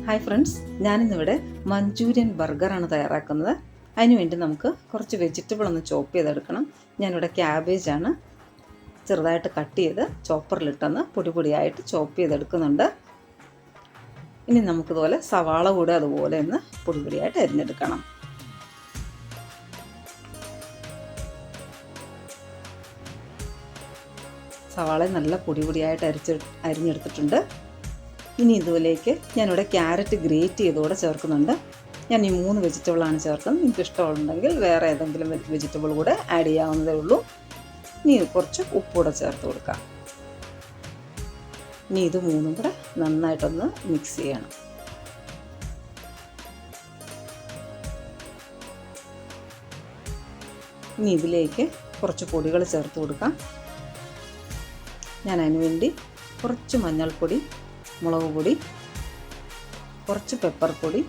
Hi friends, ഞാനിന്നിവിടെ manchurian ബർഗറാണ് തയ്യാറാക്കുന്നത്. അതിനുവേണ്ടി നമുക്ക് കുറച്ച് വെജിറ്റബിൾ ഒന്ന് ചോപ്പ് ചെയ്തെടുക്കണം. ഞാനിവിടെ ക്യാബേജാണ് ചെറുതായിട്ട് കട്ട് ചെയ്ത് ചോപ്പറിലിട്ടൊന്ന് പൊടിയായിട്ട് ചോപ്പ് ചെയ്തെടുക്കുന്നുണ്ട്. ഇനി നമുക്കിതുപോലെ സവാള കൂടെ അതുപോലെ ഒന്ന് പൊടിയായിട്ട് അരിഞ്ഞെടുക്കണം. സവാള നല്ല പൊടിയായിട്ട് അരിഞ്ഞെടുത്തിട്ടുണ്ട്. ഇനി ഇതിലേക്ക് ഞാനിവിടെ ക്യാരറ്റ് ഗ്രേറ്റ് ചെയ്തുകൂടെ ചേർക്കുന്നുണ്ട്. ഞാൻ ഈ 3 വെജിറ്റബിളാണ് ചേർക്കുന്നത്. നിങ്ങൾക്ക് ഇഷ്ടമുണ്ടെങ്കിൽ വേറെ ഏതെങ്കിലും വെജിറ്റബിൾ കൂടെ ആഡ് ചെയ്യാവുന്നതേ ഉള്ളൂ. ഇനി കുറച്ച് ഉപ്പൂടെ ചേർത്ത് കൊടുക്കാം. ഇനി ഇത് 3 കൂടെ നന്നായിട്ടൊന്ന് മിക്സ് ചെയ്യണം. ഇനി ഇതിലേക്ക് കുറച്ച് പൊടികൾ ചേർത്ത് കൊടുക്കാം. ഞാൻ അതിന് വേണ്ടി കുറച്ച് മഞ്ഞൾപ്പൊടി, മുളക് പൊടി, കുറച്ച് പെപ്പർ പൊടി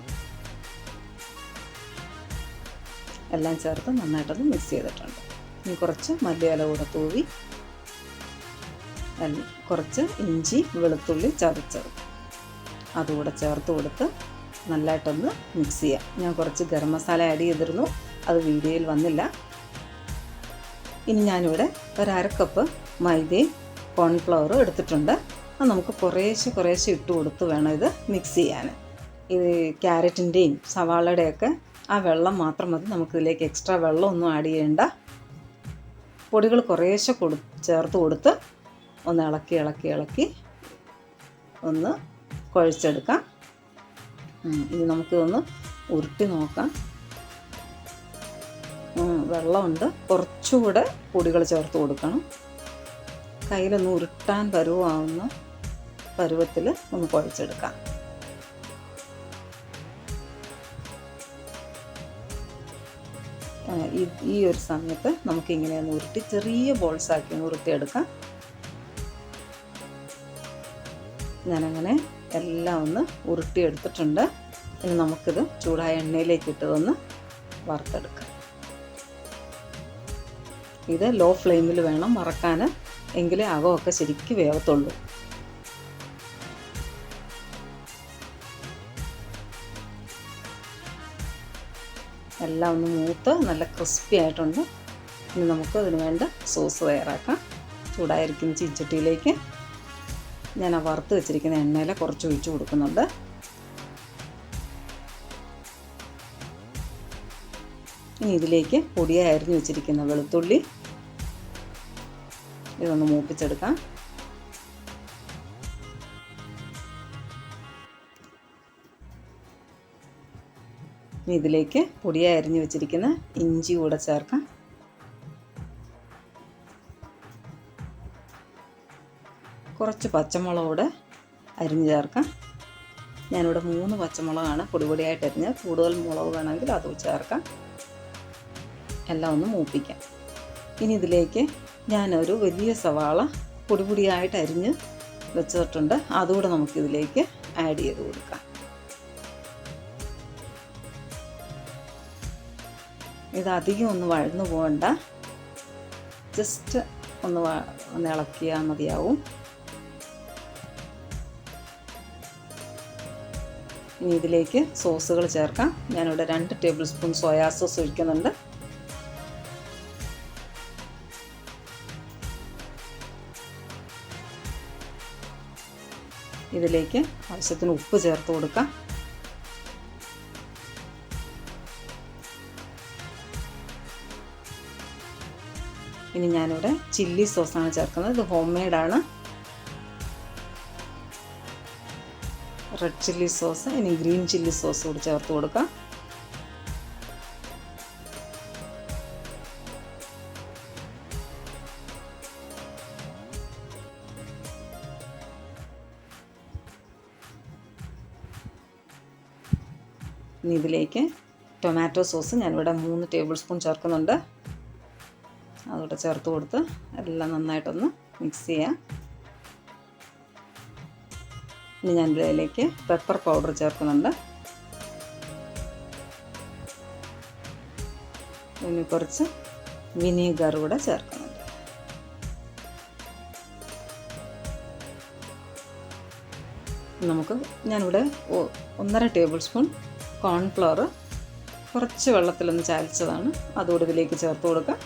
എല്ലാം ചേർത്ത് നന്നായിട്ടൊന്ന് മിക്സ് ചെയ്തിട്ടുണ്ട്. ഇനി കുറച്ച് മല്ലിയില കൂടെ തൂവി കുറച്ച് ഇഞ്ചി വെളുത്തുള്ളി ചതച്ചത് അതുകൂടെ ചേർത്ത് കൊടുത്ത് നല്ലതായിട്ടൊന്ന് മിക്സ് ചെയ്യാം. ഞാൻ കുറച്ച് ഗരം മസാല ആഡ് ചെയ്തിരുന്നു, അത് വീഡിയോയിൽ വന്നില്ല. ഇനി ഞാനിവിടെ ഒരു 1/2 കപ്പ് മൈദയും കോൺഫ്ലവറും എടുത്തിട്ടുണ്ട്. അത് നമുക്ക് കുറേശ്ശെ ഇട്ട് കൊടുത്ത് വേണം ഇത് മിക്സ് ചെയ്യാൻ. ഇത് ക്യാരറ്റിൻ്റെയും സവാളയുടെയൊക്കെ ആ വെള്ളം മാത്രം മതി. നമുക്കിതിലേക്ക് എക്സ്ട്രാ വെള്ളമൊന്നും ആഡ് ചെയ്യേണ്ട. പൊടികൾ കുറേശ്ശെ ചേർത്ത് കൊടുത്ത് ഒന്ന് ഇളക്കി ഒന്ന് കുഴച്ചെടുക്കാം. ഇനി നമുക്കിതൊന്ന് ഉരുട്ടി നോക്കാം. വെള്ളമുണ്ട്, കുറച്ചുകൂടെ പൊടികൾ ചേർത്ത് കൊടുക്കണം. കയ്യിലൊന്ന് ഉരുട്ടാൻ പരുവാവുന്ന പരുവത്തിൽ ഒന്ന് കുഴച്ചെടുക്കാം. ഈ ഒരു സമയത്ത് നമുക്കിങ്ങനെ ഒന്ന് ഉരുട്ടി ചെറിയ ബോൾസാക്കി ഒന്ന് ഉരുട്ടിയെടുക്കാം. ഞാനങ്ങനെ എല്ലാം ഒന്ന് ഉരുട്ടിയെടുത്തിട്ടുണ്ട്. ഇനി നമുക്കിത് ചൂടായ എണ്ണയിലേക്ക് ഇട്ടതൊന്ന് വറുത്തെടുക്കാം. ഇത് ലോ ഫ്ലെയിമിൽ വേണം വറക്കാൻ, എങ്കിലേ അകമൊക്കെ ശരിക്കും വേവത്തുള്ളൂ. എല്ലാം ഒന്ന് മൂത്ത് നല്ല ക്രിസ്പി ആയിട്ടുണ്ട്. ഇനി നമുക്ക് അതിന് വേണ്ട സോസ് തയ്യാറാക്കാം. ചൂടായിരിക്കുന്ന ചീച്ചട്ടിയിലേക്ക് ഞാൻ ആ വറുത്ത് വെച്ചിരിക്കുന്ന എണ്ണയിൽ കുറച്ച് ഒഴിച്ച് കൊടുക്കുന്നുണ്ട്. ഇനി ഇതിലേക്ക് പൊടിയായി അരിഞ്ഞ് വെച്ചിരിക്കുന്ന വെളുത്തുള്ളി ഇതൊന്ന് മൂപ്പിച്ചെടുക്കാം. ഇനി ഇതിലേക്ക് പൊടിയായി അരിഞ്ഞ് വെച്ചിരിക്കുന്ന ഇഞ്ചി കൂടെ ചേർക്കാം. കുറച്ച് പച്ചമുളക് കൂടെ അരിഞ്ഞ് ചേർക്കാം. ഞാനിവിടെ 3 പച്ചമുളകാണ് പൊടിയായിട്ട് അരിഞ്ഞ്, കൂടുതൽ മുളക് വേണമെങ്കിൽ അത് ചേർക്കാം. എല്ലാം ഒന്ന് മൂപ്പിക്കാം. ഇനി ഇതിലേക്ക് ഞാനൊരു വലിയ സവാള പൊടിയായിട്ട് അരിഞ്ഞ് വെച്ചിട്ടുണ്ട്. അതുകൂടെ നമുക്കിതിലേക്ക് ആഡ് ചെയ്ത് കൊടുക്കാം. ഇതധികം ഒന്ന് വഴന്നു പോകണ്ട, ജസ്റ്റ് ഒന്ന് ഇളക്കിയാൽ മതിയാവും. ഇനി ഇതിലേക്ക് സോസുകൾ ചേർക്കാം. ഞാനിവിടെ 2 ടേബിൾ സ്പൂൺ സോയാ സോസ് ഒഴിക്കുന്നുണ്ട്. ഇതിലേക്ക് ആവശ്യത്തിന് ഉപ്പ് ചേർത്ത് കൊടുക്കാം. ഇനി ഞാനിവിടെ ചില്ലി സോസാണ് ചേർക്കുന്നത്. ഇത് ഹോം മെയ്ഡാണ്. റെഡ് ചില്ലി സോസ്, ഇനി ഗ്രീൻ ചില്ലി സോസ് കൂടി ചേർത്ത് കൊടുക്കാം. ഇനി ഇതിലേക്ക് ടൊമാറ്റോ സോസ് ഞാനിവിടെ 3 ടേബിൾ സ്പൂൺ ചേർക്കുന്നുണ്ട്. അതുകൂടെ ചേർത്ത് കൊടുത്ത് എല്ലാം നന്നായിട്ടൊന്ന് മിക്സ് ചെയ്യാം. ഇനി ഞാൻ ഇതിലേക്ക് പെപ്പർ പൗഡർ ചേർക്കുന്നുണ്ട്. ഇനി കുറച്ച് വിനീഗർ കൂടെ ചേർക്കുന്നുണ്ട്. ഞാനിവിടെ 1.5 ടേബിൾ സ്പൂൺ കോൺഫ്ലവർ കുറച്ച് വെള്ളത്തിലൊന്ന് ചാലിച്ചതാണ്, അതുകൂടി ഇതിലേക്ക് ചേർത്ത് കൊടുക്കാം.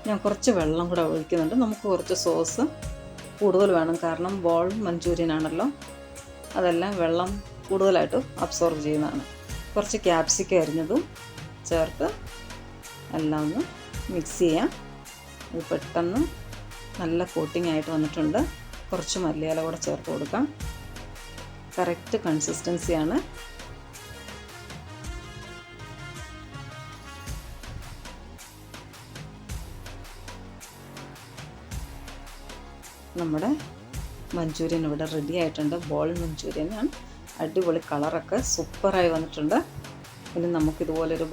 ഞാൻ കുറച്ച് വെള്ളം കൂടെ ഒഴിക്കുന്നുണ്ട്. നമുക്ക് കുറച്ച് സോസ് കൂടുതൽ വേണം, കാരണം ബോൾ മഞ്ചൂരിയൻ ആണല്ലോ, അതെല്ലാം വെള്ളം കൂടുതലായിട്ട് അബ്സോർബ് ചെയ്യുന്നതാണ്. കുറച്ച് ക്യാപ്സിക്കം അരിഞ്ഞതും ചേർത്ത് എല്ലാം ഒന്ന് മിക്സ് ചെയ്യാം. ഇത് പെട്ടെന്ന് നല്ല കോട്ടിംഗ് ആയിട്ട് വന്നിട്ടുണ്ട്. കുറച്ച് മല്ലിയില കൂടെ ചേർത്ത് കൊടുക്കാം. കറക്റ്റ് കൺസിസ്റ്റൻസിയാണ്. നമ്മുടെ മഞ്ചൂരിയൻ ഇവിടെ റെഡി ആയിട്ടുണ്ട്. ബോൾ മഞ്ചൂരിയനാണ്. അടിപൊളി കളറൊക്കെ സൂപ്പറായി വന്നിട്ടുണ്ട്. ഇനി നമുക്കിതുപോലൊരു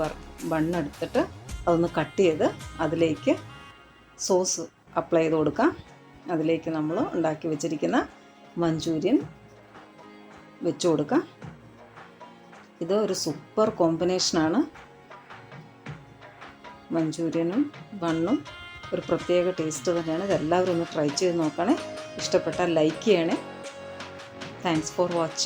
ബണ്ണെടുത്തിട്ട് അതൊന്ന് കട്ട് ചെയ്ത് അതിലേക്ക് സോസ് അപ്ലൈ ചെയ്ത് കൊടുക്കാം. അതിലേക്ക് നമ്മൾ ഉണ്ടാക്കി വെച്ചിരിക്കുന്ന മഞ്ചൂരിയൻ വെച്ച് കൊടുക്കാം. ഇത് ഒരു സൂപ്പർ കോമ്പിനേഷനാണ്. മഞ്ചൂരിയനും ബണ്ണും ഒരു പ്രത്യേക ടേസ്റ്റ് തന്നെയാണ്. ഇതെല്ലാവരും ഒന്ന് ട്രൈ ചെയ്ത് നോക്കണേ. ഇഷ്ടപ്പെട്ടാൽ ലൈക്ക് ചെയ്യണേ. Thanks for watching.